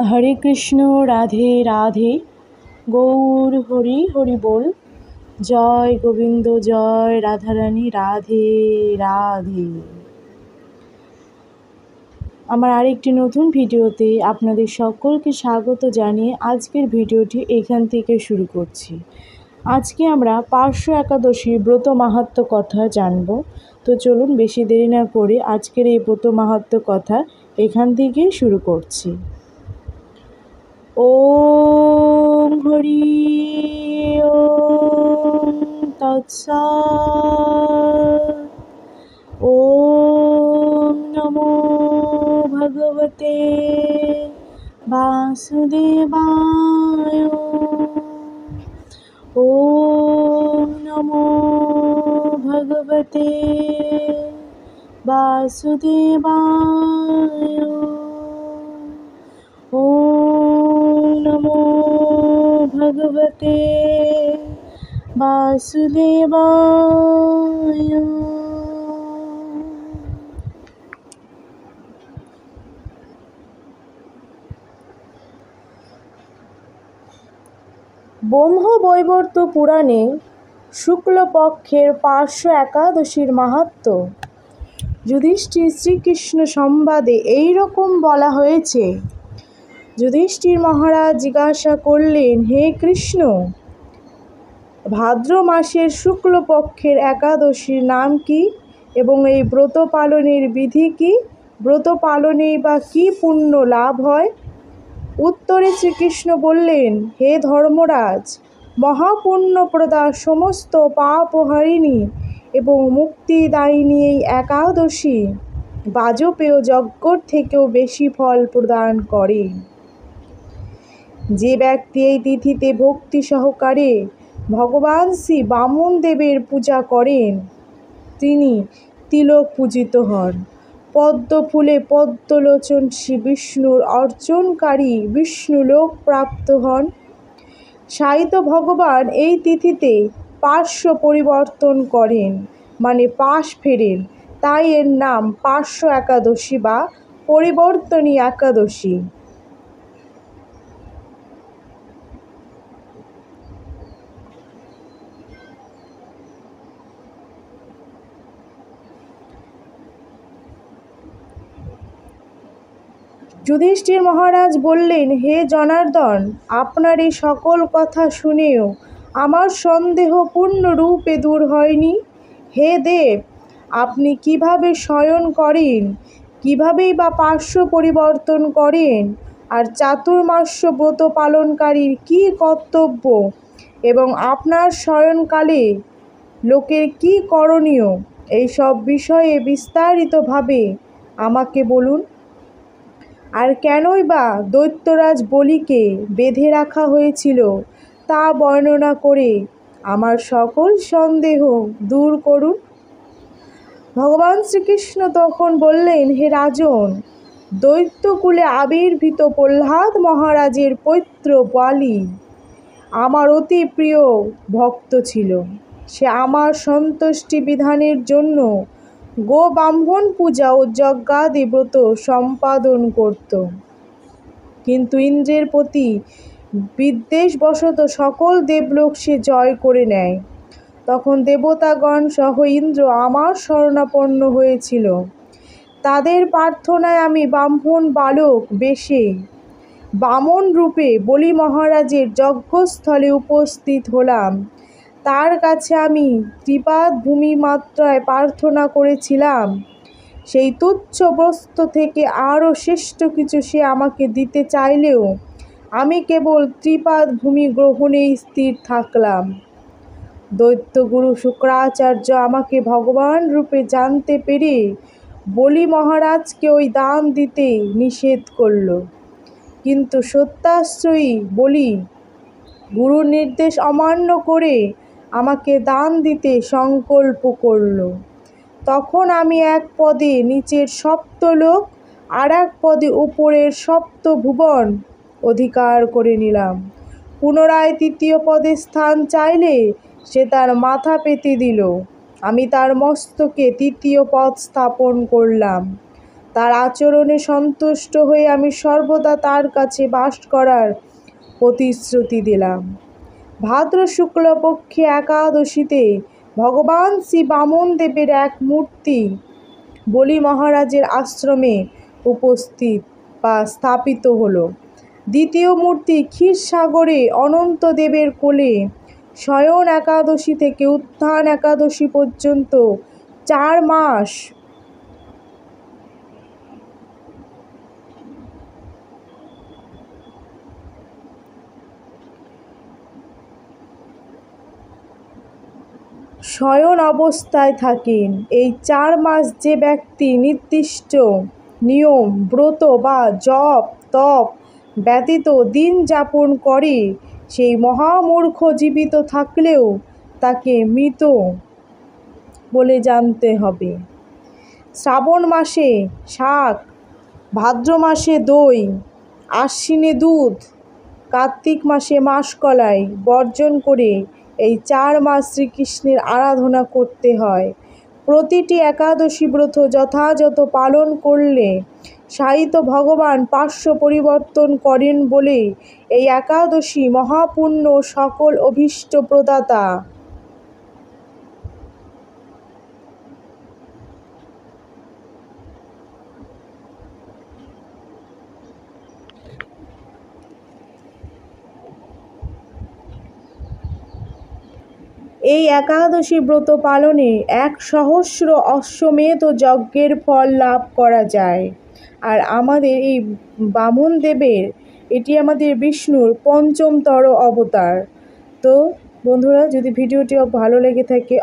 হরে কৃষ্ণ, রাধে রাধে, গৌর হরি হরি বল। জয় গোবিন্দ, জয় রাধারানী, রাধে রাধে। আমার আরেকটি নতুন ভিডিওতে আপনাদের সকলকে স্বাগত জানিয়ে আজকের ভিডিওটি এখান থেকে শুরু করছি। আজকে আমরা পার্শ্ব একাদশীর ব্রত মাহাত্ম্য কথা জানব। তো চলুন বেশি দেরি না করে আজকের এই ব্রত মাহাত্ম্য কথা এখান থেকেই শুরু করছি। ওম হরি ওম তৎসৎ। ওম নমো ভগবতে বাসুদেবায়। ওম নমো ভগবতে বাসুদেবায়। ওম নমো ভগবতে বাসুদেবায়। ব্রহ্মবৈবর্ত পুরাণে শুক্লপক্ষের পার্শ্ব একাদশীর মাহাত্ম্য। যুধিষ্ঠির শ্রীকৃষ্ণ সংবাদে এই রকম বলা হয়েছে। যুধিষ্ঠির মহারাজ জিজ্ঞাসা করলেন, হে কৃষ্ণ, ভাদ্র মাসের শুক্লপক্ষের একাদশীর নাম কি এবং এই ব্রত পালনের বিধি কি? ব্রত পালনেই বা কী পুণ্য লাভ হয়? উত্তরে শ্রীকৃষ্ণ বললেন, হে ধর্মরাজ, মহাপুণ্যপ্রদা, সমস্ত পাপহারিণী এবং মুক্তিদায়িনী এই একাদশী বাজপেয় যজ্ঞর থেকেও বেশি ফল প্রদান করে। যে ব্যক্তি এই তিথিতে ভক্তি সহকারে ভগবান শ্রী বামন দেবের পূজা করেন তিনি তিলক পূজিত হন। পদ্ম ফুলে পদ্মলোচন শ্রী বিষ্ণুর অর্চনকারী বিষ্ণুলোক প্রাপ্ত হন। সাহিত্য ভগবান এই তিথিতে পার্শ্ব পরিবর্তন করেন, মানে পাশ ফেরেন, তাই এর নাম পার্শ্ব একাদশী বা পরিবর্তনী একাদশী। যুধিষ্ঠির মহারাজ বললেন, হে জনার্দন, আপনার এই সকল কথা শুনেও আমার সন্দেহ পূর্ণরূপে দূর হয়নি। হে দেব, আপনি কিভাবে শয়ন করেন, কিভাবেই বা পার্শ্ব পরিবর্তন করেন, আর চাতুর্মাস্য ব্রত পালনকারীর কী কর্তব্য এবং আপনার শয়নকালে লোকের কী করণীয়, এই সব বিষয়ে বিস্তারিতভাবে আমাকে বলুন। আর কেনই বা দৈত্যরাজ বলিকে বেঁধে রাখা হয়েছিল তা বর্ণনা করে আমার সকল সন্দেহ দূর করুন। ভগবান শ্রীকৃষ্ণ তখন বললেন, হে রাজন, দৈত্যকুলে আবির্ভূত প্রহ্লাদ মহারাজের পৌত্র বালি আমার অতি প্রিয় ভক্ত ছিল। সে আমার সন্তুষ্টি বিধানের জন্য গো ব্রাহ্মণ পূজা ও যজ্ঞাদি ব্রত সম্পাদন করত। কিন্তু ইন্দ্রের প্রতি বিদ্বেষবশত সকল দেবলোক সে জয় করে নেয়। তখন দেবতাগণ সহ ইন্দ্র আমার শরণাপন্ন হয়েছিল। তাদের প্রার্থনায় আমি ব্রাহ্মণ বালক বেশে বামন রূপে বলি মহারাজের যজ্ঞস্থলে উপস্থিত হলাম। তার কাছে আমি ত্রিপাদ ভূমি মাত্রায় প্রার্থনা করেছিলাম। সেই তুচ্ছ বস্তু থেকে আরও শ্রেষ্ঠ কিছু সে আমাকে দিতে চাইলেও আমি কেবল ত্রিপাদ ভূমি গ্রহণেই স্থির থাকলাম। দৈত্যগুরু শুক্রাচার্য আমাকে ভগবান রূপে জানতে পেরে বলি মহারাজকে ওই দান দিতে নিষেধ করল। কিন্তু সত্যাশ্রয়ী বলি গুরুর নির্দেশ অমান্য করে আমাকে দান দিতে সংকল্প করল। তখন আমি এক পদে নিচের সপ্তলোক আর এক পদে উপরের সপ্তভুবন অধিকার করে নিলাম। পুনরায় তৃতীয় পদে স্থান চাইলে সে তার মাথা পেতে দিল। আমি তার মস্তকে তৃতীয় পদ স্থাপন করলাম। তার আচরণে সন্তুষ্ট হয়ে আমি সর্বদা তার কাছে বাস করার প্রতিশ্রুতি দিলাম। ভাদ্র শুক্লপক্ষে একাদশীতে ভগবান শ্রী বামন দেবের এক মূর্তি বলি মহারাজের আশ্রমে উপস্থিত বা স্থাপিত হলো। দ্বিতীয় মূর্তি ক্ষীরসাগরে অনন্তদেবের কোলে শয়ন একাদশী থেকে উত্থান একাদশী পর্যন্ত 4 মাস শয়ন অবস্থায় থাকেন। এই 4 মাস যে ব্যক্তি নির্দিষ্ট নিয়ম, ব্রত বা জপ তপ ব্যতীত দিন যাপন করে, সেই মহামূর্খ জীবিত থাকলেও তাকে মৃত বলে জানতে হবে। শ্রাবণ মাসে শাক, ভাদ্র মাসে দই, আশ্বিনে দুধ, কার্তিক মাসে মাসকলাই বর্জন করে এই 4 মাস শ্রীকৃষ্ণের আরাধনা করতে হয়। প্রতিটি একাদশী ব্রত যথাযথ পালন করলে সাহিত্য ভগবান পার্শ্ব পরিবর্তন করেন বলে এই একাদশী মহাপুণ্য সকল অভীষ্ট প্রদাতা। এই একাদশী ব্রত পালনে 1 সহস্র অশ্বমেধ যজ্ঞের ফল লাভ করা যায়। আর আমাদের এই বামন দেবের এটি আমাদের বিষ্ণুর 5মতর অবতার। তো বন্ধুরা, যদি ভিডিওটি ভালো লেগে থাকে